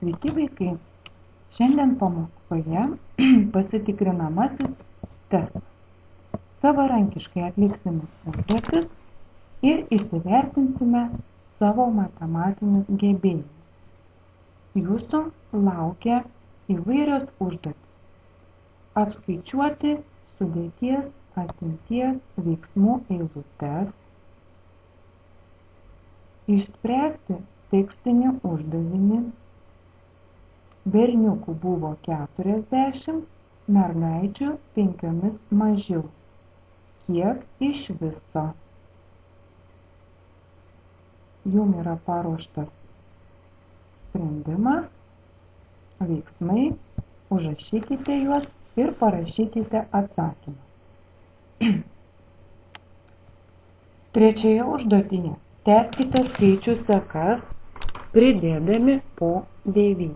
Sveiki vaikai! Šiandien pamokoje pasitikrinamasis testas. Savarankiškai atliksime užduotis ir įsivertinsime savo matematinius gebėjimus. Jūsų laukia įvairios užduotis. Apskaičiuoti sudėties, atimties, veiksmų eilutes, išspręsti tekstinį uždavinį. Berniukų buvo 40, mergaičių 5 mažiau. Kiek iš viso? Jums yra paruoštas sprendimas, veiksmai, užrašykite juos ir parašykite atsakymą. Trečioje užduotyje tęskite skaičių sekas, pridėdami po 9.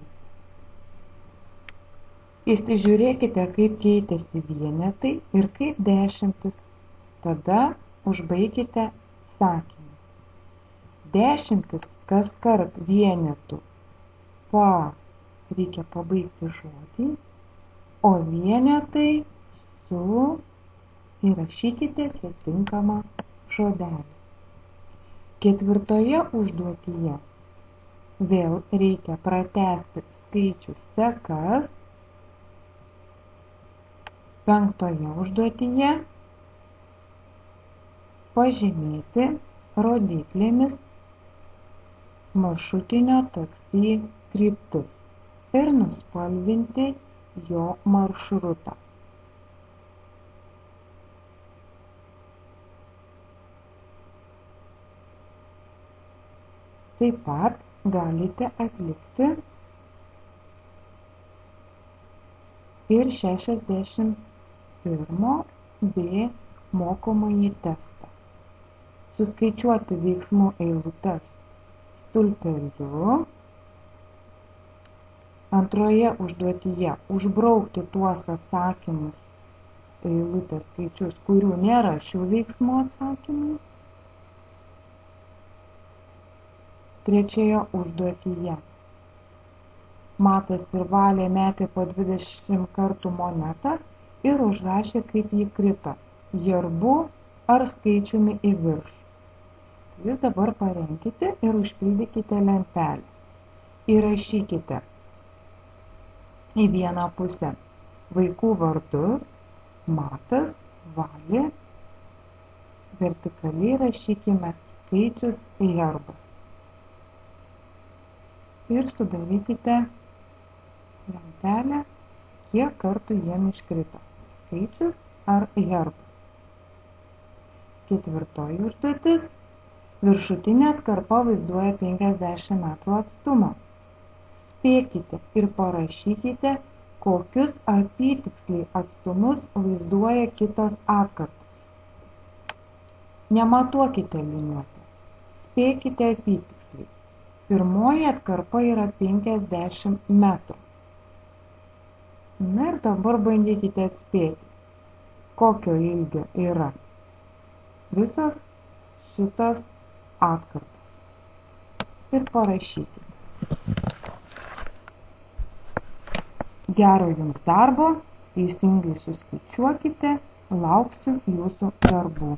Įsižiūrėkite, kaip keitėsi vienetai ir kaip dešimtis. Tada užbaikite sakinį. Dešimtis kaskart vienetų reikia pabaigti žodį, o vienetai su įrašykite čia tinkamą žodelį. Ketvirtoje užduotyje vėl reikia pratęsti skaičių sekas. Penktoje užduotyje pažymėti rodiklėmis maršrutinio taksi kryptis ir nuspalvinti jo maršrutą. Taip pat galite atlikti ir 61 B mokomąjį testą. Suskaičiuoti veiksmų eilutes stulpeliu. Antroje užduotyje užbraukti tuos atsakymus eilutės skaičius, kurių nėra šių veiksmų atsakymai. Trečioje užduotyje Matas ir Valė metė po 20 kartų monetą ir užrašė, kaip ji krito, herbu ar skaičiumi į viršų. Jūs dabar parenkite ir užpildykite lentelę. Įrašykite į vieną pusę vaikų vardus, Matas, Valė, vertikaliai rašykime skaičius herbas. Ir sudarykite lentelę, kiek kartų jiem iškrito. Skaičius ar herbas. Ketvirtoji užduotis. Viršutinė atkarpa vaizduoja 50 metrų atstumą. Spėkite ir parašykite, kokius apytiksliai atstumus vaizduoja kitos atkarpos. Nematuokite liniuotę. Spėkite apytiksliai. Pirmoji atkarpa yra 50 metrų. Na ir dabar bandykite atspėti, kokio ilgio yra visos šitos atkarpos. Ir parašykite. Gero jums darbo, teisingai suskaičiuokite, lauksiu jūsų darbų.